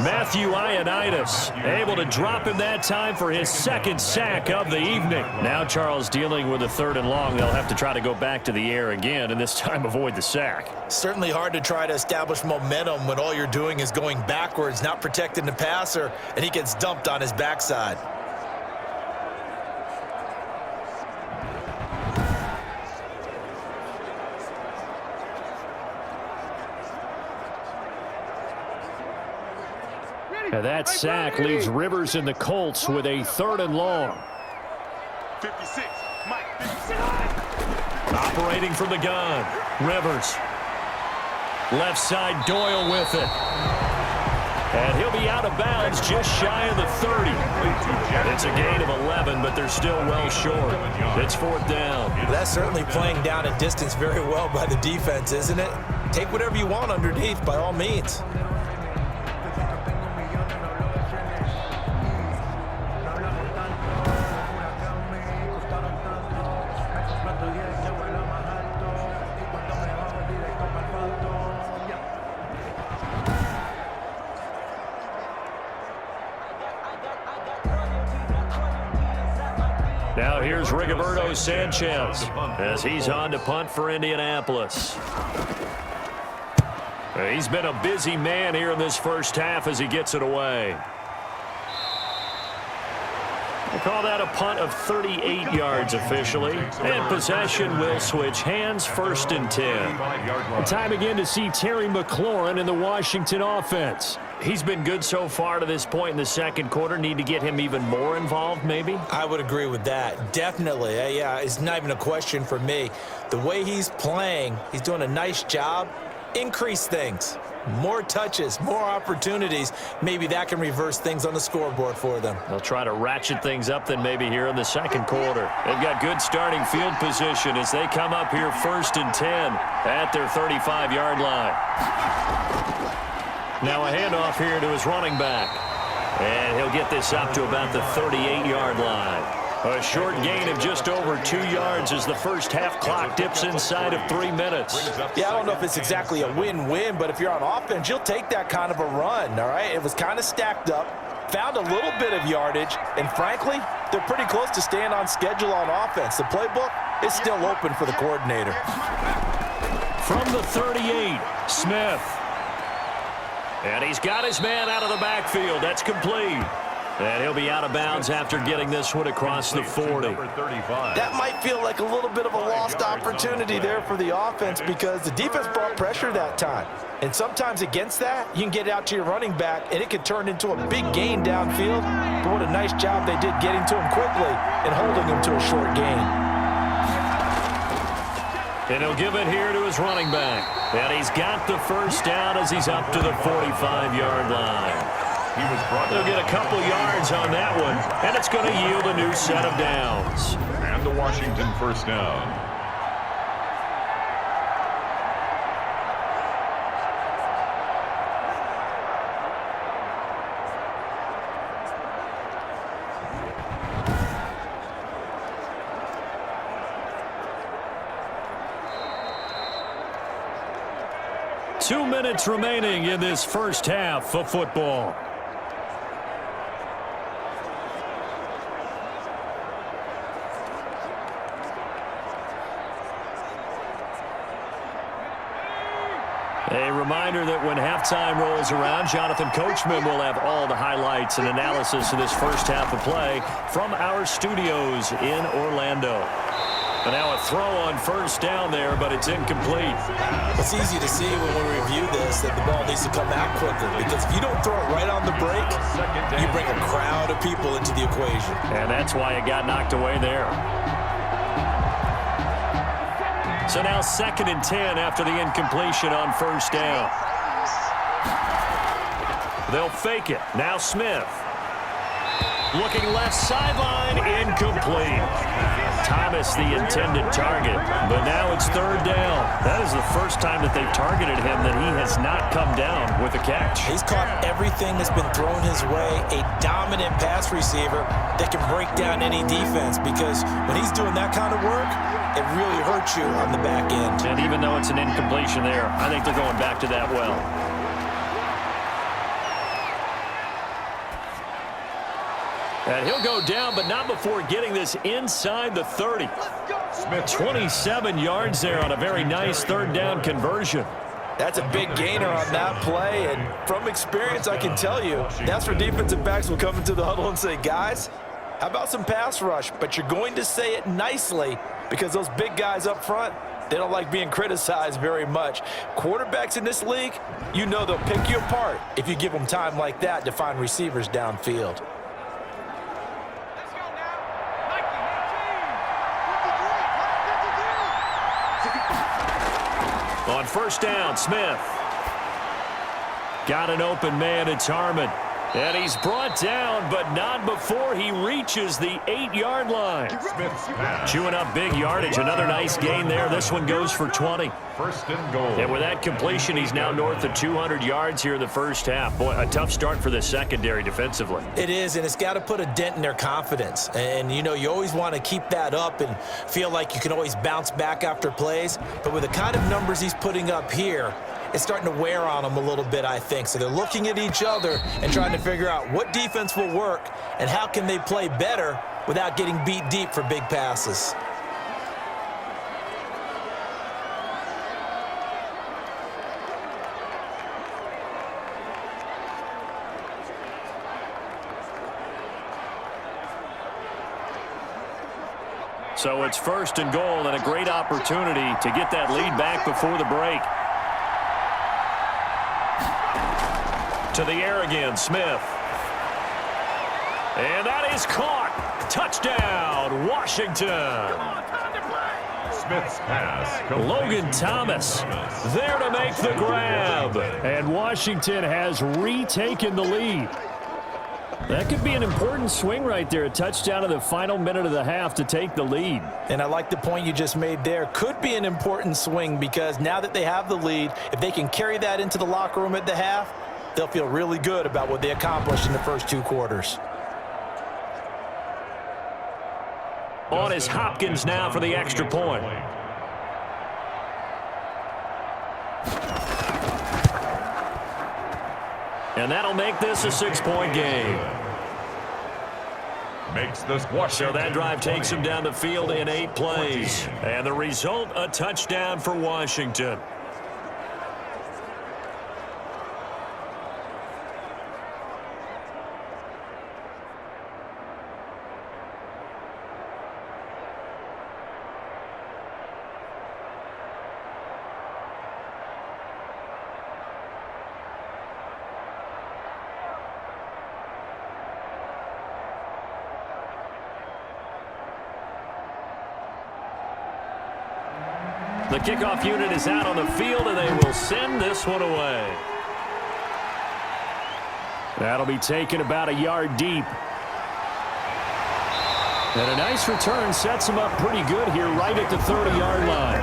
S2: Matthew Ioannidis able to drop him that time for his second sack of the evening. Now Charles dealing with a 3rd and long. They'll have to try to go back to the air again, and this time avoid the sack.
S3: Certainly hard to try to establish momentum when all you're doing is going backwards, not protecting the passer, and he gets dumped on his backside.
S2: And that sack leaves Rivers and the Colts with a 3rd and long.
S4: 56, Mike, 56.
S2: Operating from the gun, Rivers. Left side, Doyle with it. And he'll be out of bounds just shy of the 30. It's a gain of 11, but they're still well short. It's 4th down.
S3: That's certainly playing down a distance very well by the defense, isn't it? Take whatever you want underneath, by all means.
S2: Now here's Rigoberto Sanchez as he's on to punt for Indianapolis. He's been a busy man here in this first half as he gets it away. We'll call that a punt of 38 yards officially. And possession will switch hands, 1st and 10. Time again to see Terry McLaurin in the Washington offense. He's been good so far to this point in the second quarter. Need to get him even more involved, maybe?
S3: I would agree with that. Definitely. Yeah, it's not even a question for me. The way he's playing, he's doing a nice job. Increase things. More touches, more opportunities. Maybe that can reverse things on the scoreboard for them.
S2: They'll try to ratchet things up then maybe here in the second quarter. They've got good starting field position as they come up here 1st and 10 at their 35-yard line. Now a handoff here to his running back. And he'll get this up to about the 38-yard line. A short gain of just over 2 yards as the first half clock dips inside of 3 minutes.
S3: Yeah, I don't know if it's exactly a win-win, but if you're on offense, you'll take that kind of a run, all right? It was kind of stacked up, found a little bit of yardage, and frankly, they're pretty close to staying on schedule on offense. The playbook is still open for the coordinator.
S2: From the 38, Smith. And he's got his man out of the backfield. That's complete. And he'll be out of bounds after getting this one across the 40.
S3: That might feel like a little bit of a lost opportunity there for the offense because the defense brought pressure that time. And sometimes against that, you can get out to your running back, and it can turn into a big gain downfield. But what a nice job they did getting to him quickly and holding him to a short gain.
S2: And he'll give it here to his running back. And he's got the first down as he's up to the 45-yard line. They'll get a couple yards on that one, and it's going to yield a new set of downs.
S1: And the Washington first down.
S2: Two minutes remaining in this first half of football. A reminder that when halftime rolls around, Jonathan Coachman will have all the highlights and analysis of this first half of play from our studios in Orlando. And now a throw on first down there, but it's incomplete.
S3: It's easy to see when we review this that the ball needs to come out quicker because if you don't throw it right on the break, you bring a crowd of people into the equation.
S2: And that's why it got knocked away there. So now 2nd and 10 after the incompletion on first down. They'll fake it. Now Smith. Looking left sideline, incomplete. Thomas the intended target, but now it's third down. That is the first time that they've targeted him that he has not come down with a catch.
S3: He's caught everything that's been thrown his way. A dominant pass receiver that can break down any defense, because when he's doing that kind of work, it really hurts you on the back end.
S2: And even though it's an incompletion there, I think they're going back to that well. And he'll go down, but not before getting this inside the 30. 27 yards there on a very nice third down conversion.
S3: That's a big gainer on that play, and from experience, I can tell you, that's where defensive backs will come into the huddle and say, guys, how about some pass rush? But you're going to say it nicely, because those big guys up front, they don't like being criticized very much. Quarterbacks in this league, you know they'll pick you apart if you give them time like that to find receivers downfield.
S2: On first down, Smith. Got an open man, it's Harmon. And he's brought down, but not before he reaches the 8-yard line. Chewing up big yardage. Another nice gain there. This one goes for 20.
S1: First and goal.
S2: And with that completion, he's now north of 200 yards here in the first half. Boy, a tough start for the secondary defensively.
S3: It is, and it's got to put a dent in their confidence. And, you know, you always want to keep that up and feel like you can always bounce back after plays. But with the kind of numbers he's putting up here, it's starting to wear on them a little bit, I think. So they're looking at each other and trying to figure out what defense will work and how can they play better without getting beat deep for big passes.
S2: So it's first and goal and a great opportunity to get that lead back before the break. To the air again, Smith. And that is caught. Touchdown, Washington.
S1: Smith's pass.
S2: Logan Thomas there to make the grab. And Washington has retaken the lead. That could be an important swing right there. A touchdown in the final minute of the half to take the lead.
S3: And I like the point you just made there. Could be an important swing, because now that they have the lead, if they can carry that into the locker room at the half, they'll feel really good about what they accomplished in the first two quarters.
S2: On is Hopkins now for the extra point. And that'll make this a 6-point game. So that drive takes him down the field in 8 plays. And the result, a touchdown for Washington. The kickoff unit is out on the field, and they will send this one away. That'll be taken about a yard deep. And a nice return sets them up pretty good here right at the 30-yard line.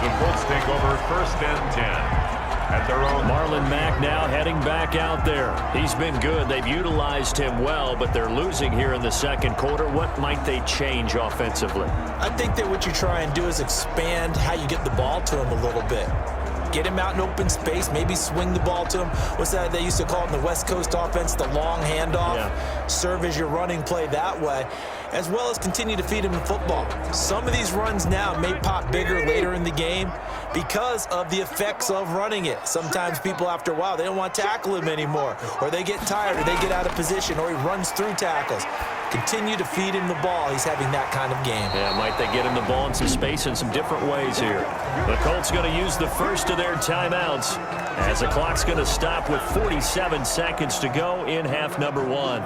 S1: The Colts take over first and 10. At their own.
S2: Marlon Mack now heading back out there. He's been good. They've utilized him well, but they're losing here in the second quarter. What might they change offensively?
S3: I think that what you try and do is expand how you get the ball to him a little bit. Get him out in open space, maybe swing the ball to him. What's that they used to call it in the West Coast offense, the long handoff? Yeah. Serve as your running play that way, as well as continue to feed him the football. Some of these runs now may pop bigger later in the game because of the effects of running it. Sometimes people, after a while, they don't want to tackle him anymore, or they get tired, or they get out of position, or he runs through tackles. Continue to feed him the ball. He's having that kind of game.
S2: Yeah, might they get him the ball in some space in some different ways here. The Colts going to use the first of their timeouts as the clock's going to stop with 47 seconds to go in half number 1.